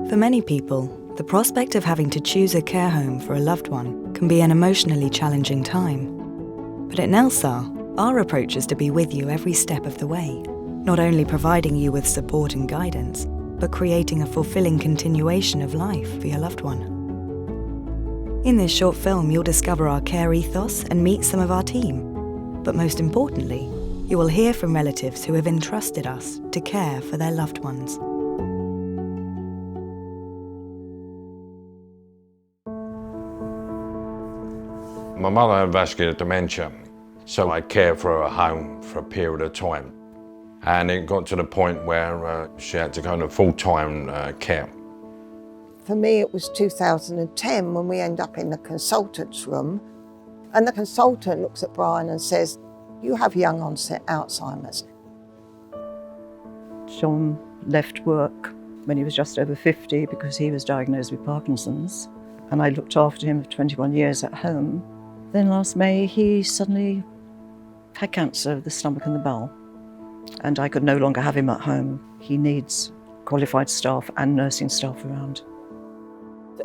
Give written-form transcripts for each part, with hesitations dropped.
For many people, the prospect of having to choose a care home for a loved one can be an emotionally challenging time. But at Nellsar, our approach is to be with you every step of the way, not only providing you with support and guidance, but creating a fulfilling continuation of life for your loved one. In this short film, you'll discover our care ethos and meet some of our team. But most importantly, you will hear from relatives who have entrusted us to care for their loved ones. My mother had vascular dementia, so I cared for her at home for a period of time. And it got to the point where she had to go into full-time care. For me, it was 2010 when we end up in the consultant's room, and the consultant looks at Brian and says, "You have young onset Alzheimer's." John left work when he was just over 50 because he was diagnosed with Parkinson's, and I looked after him for 21 years at home. Then last May, he suddenly had cancer of the stomach and the bowel, and I could no longer have him at home. He needs qualified staff and nursing staff around.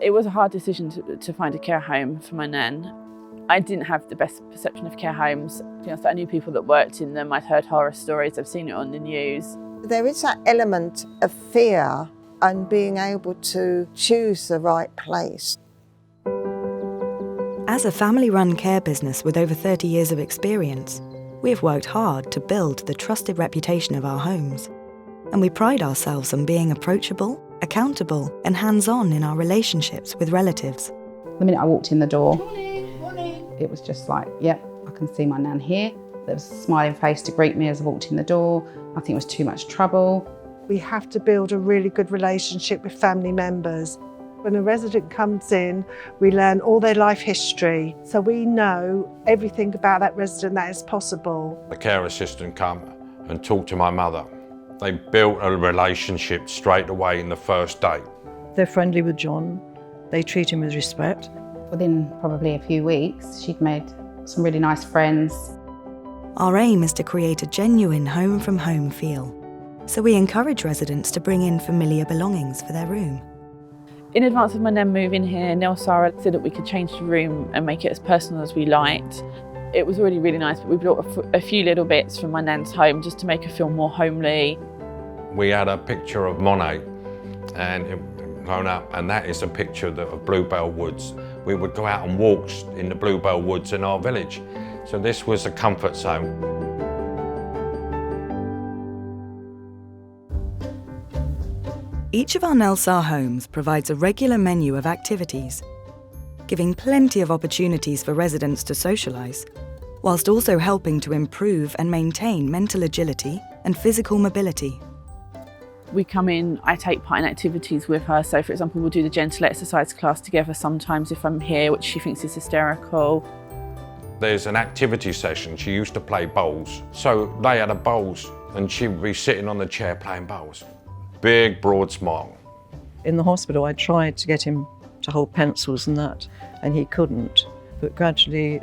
It was a hard decision to find a care home for my nan. I didn't have the best perception of care homes. I knew people that worked in them, I'd heard horror stories, I've seen it on the news. There is that element of fear and being able to choose the right place. As a family-run care business with over 30 years of experience, we have worked hard to build the trusted reputation of our homes. And we pride ourselves on being approachable, accountable, and hands-on in our relationships with relatives. The minute I walked in the door, it was just like, yep, I can see my nan here. There was a smiling face to greet me as I walked in the door. I think it was too much trouble. We have to build a really good relationship with family members. When a resident comes in, we learn all their life history, so we know everything about that resident that is possible. The care assistant come and talked to my mother. They built a relationship straight away in the first day. They're friendly with John. They treat him with respect. Within probably a few weeks, she'd made some really nice friends. Our aim is to create a genuine home-from-home feel, so we encourage residents to bring in familiar belongings for their room. In advance of my nan moving here, Nellsar said that we could change the room and make it as personal as we liked. It was already really nice, but we brought a few little bits from my nan's home just to make her feel more homely. We had a picture of Monet and it grown up, and that is a picture of Bluebell Woods. We would go out on walks in the Bluebell Woods in our village. So this was a comfort zone. Each of our Nellsar homes provides a regular menu of activities, giving plenty of opportunities for residents to socialise, whilst also helping to improve and maintain mental agility and physical mobility. We come in, I take part in activities with her. So for example, we'll do the gentle exercise class together sometimes if I'm here, which she thinks is hysterical. There's an activity session. She used to play bowls. So they had a bowls and she would be sitting on the chair playing bowls. Big, broad smile. In the hospital, I tried to get him to hold pencils and that, and he couldn't. But gradually,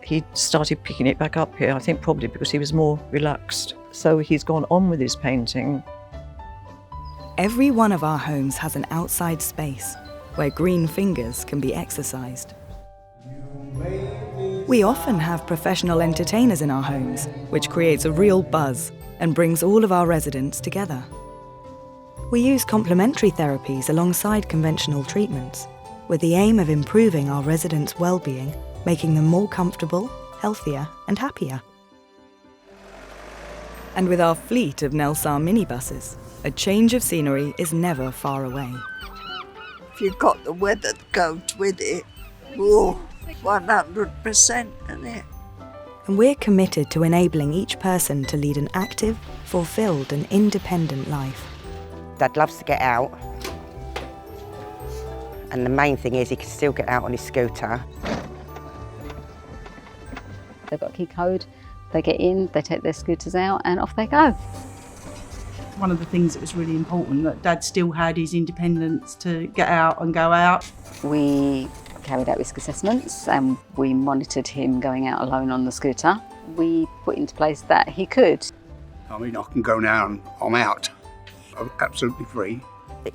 he started picking it back up here, I think probably because he was more relaxed. So he's gone on with his painting. Every one of our homes has an outside space where green fingers can be exercised. We often have professional entertainers in our homes, which creates a real buzz and brings all of our residents together. We use complementary therapies alongside conventional treatments, with the aim of improving our residents' well-being, making them more comfortable, healthier and happier. And with our fleet of Nellsar minibuses, a change of scenery is never far away. If you've got the weather that goes with it, 100%, isn't it? And we're committed to enabling each person to lead an active, fulfilled and independent life. Dad loves to get out, and the main thing is he can still get out on his scooter. They've got a key code, they get in, they take their scooters out and off they go. One of the things that was really important, that Dad still had his independence to get out and go out. We carried out risk assessments and we monitored him going out alone on the scooter. We put into place that he could. I mean, I can go now and I'm out. I'm absolutely free.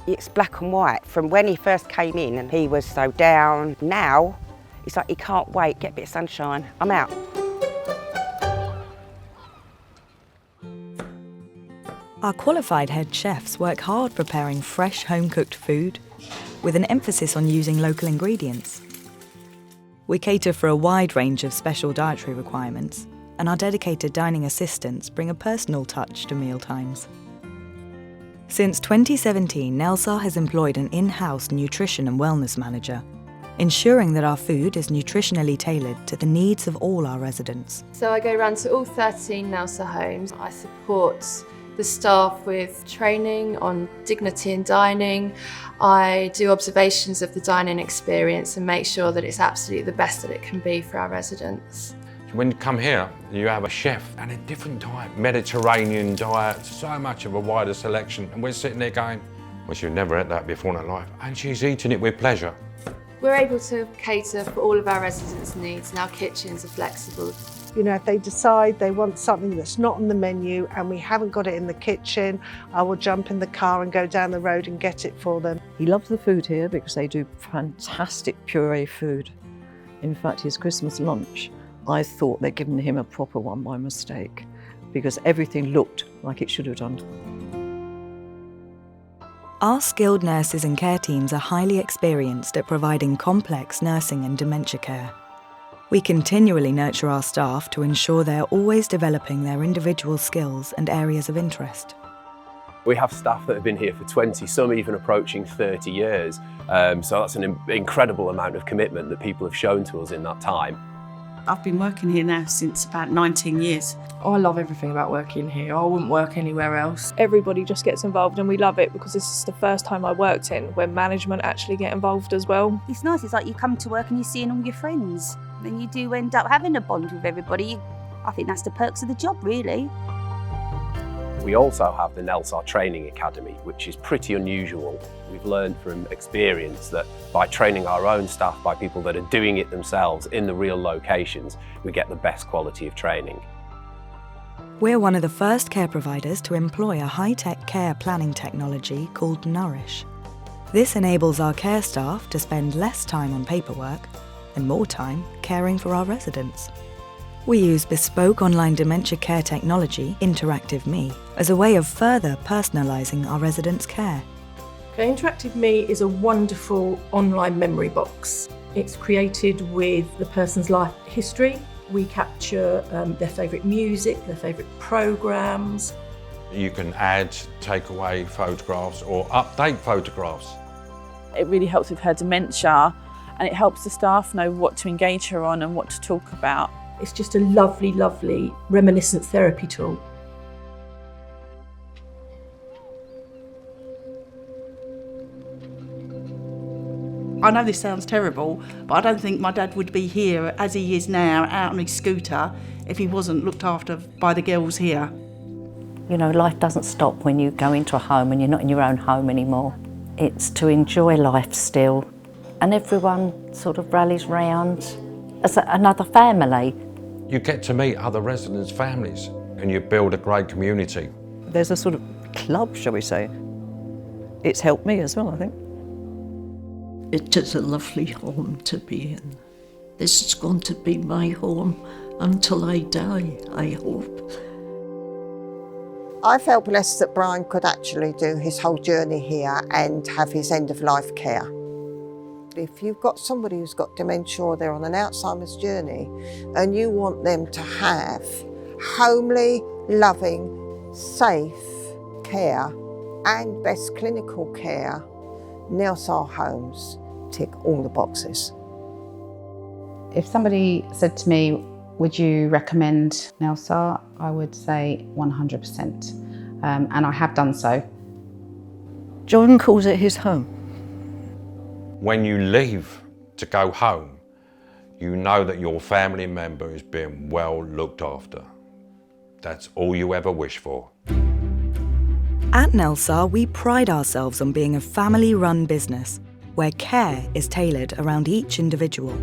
It's black and white. From when he first came in and he was so down, now it's like he can't wait, get a bit of sunshine, I'm out. Our qualified head chefs work hard preparing fresh home-cooked food with an emphasis on using local ingredients. We cater for a wide range of special dietary requirements, and our dedicated dining assistants bring a personal touch to mealtimes. Since 2017, Nellsar has employed an in-house nutrition and wellness manager, ensuring that our food is nutritionally tailored to the needs of all our residents. So I go around to all 13 Nellsar homes. I support the staff with training on dignity in dining. I do observations of the dining experience and make sure that it's absolutely the best that it can be for our residents. When you come here, you have a chef and a different diet, Mediterranean diet, so much of a wider selection. And we're sitting there going, well, she's never had that before in her life. And she's eating it with pleasure. We're able to cater for all of our residents' needs and our kitchens are flexible. You know, if they decide they want something that's not on the menu and we haven't got it in the kitchen, I will jump in the car and go down the road and get it for them. He loves the food here because they do fantastic puree food. In fact, his Christmas lunch, I thought they'd given him a proper one by mistake because everything looked like it should have done. Our skilled nurses and care teams are highly experienced at providing complex nursing and dementia care. We continually nurture our staff to ensure they are always developing their individual skills and areas of interest. We have staff that have been here for 20, some even approaching 30 years. So that's an incredible amount of commitment that people have shown to us in that time. I've been working here now since about 19 years. I love everything about working here. I wouldn't work anywhere else. Everybody just gets involved and we love it because this is the first time I worked in where management actually get involved as well. It's nice, it's like you come to work and you're seeing all your friends. Then you do end up having a bond with everybody. I think that's the perks of the job, really. We also have the Nellsar Training Academy, which is pretty unusual. We've learned from experience that by training our own staff, by people that are doing it themselves in the real locations, we get the best quality of training. We're one of the first care providers to employ a high-tech care planning technology called Nourish. This enables our care staff to spend less time on paperwork and more time caring for our residents. We use bespoke online dementia care technology, Interactive Me, as a way of further personalising our residents' care. Okay, Interactive Me is a wonderful online memory box. It's created with the person's life history. We capture their favourite music, their favourite programmes. You can add, take away photographs or update photographs. It really helps with her dementia and it helps the staff know what to engage her on and what to talk about. It's just a lovely, lovely reminiscence therapy tool. I know this sounds terrible, but I don't think my dad would be here as he is now, out on his scooter, if he wasn't looked after by the girls here. You know, life doesn't stop when you go into a home and you're not in your own home anymore. It's to enjoy life still, and everyone sort of rallies round as another family. You get to meet other residents' families and you build a great community. There's a sort of club, shall we say. It's helped me as well, I think. It is a lovely home to be in. This is going to be my home until I die, I hope. I felt blessed that Brian could actually do his whole journey here and have his end-of-life care. If you've got somebody who's got dementia or they're on an Alzheimer's journey and you want them to have homely, loving, safe care and best clinical care, Nellsar Homes tick all the boxes. If somebody said to me, would you recommend Nellsar? I would say 100%, and I have done so. John calls it his home. When you leave to go home, you know that your family member is being well looked after. That's all you ever wish for. At Nellsar, we pride ourselves on being a family-run business where care is tailored around each individual.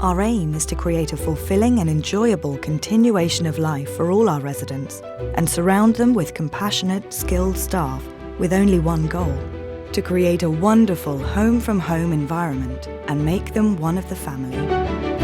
Our aim is to create a fulfilling and enjoyable continuation of life for all our residents and surround them with compassionate, skilled staff with only one goal: to create a wonderful home-from-home environment and make them one of the family.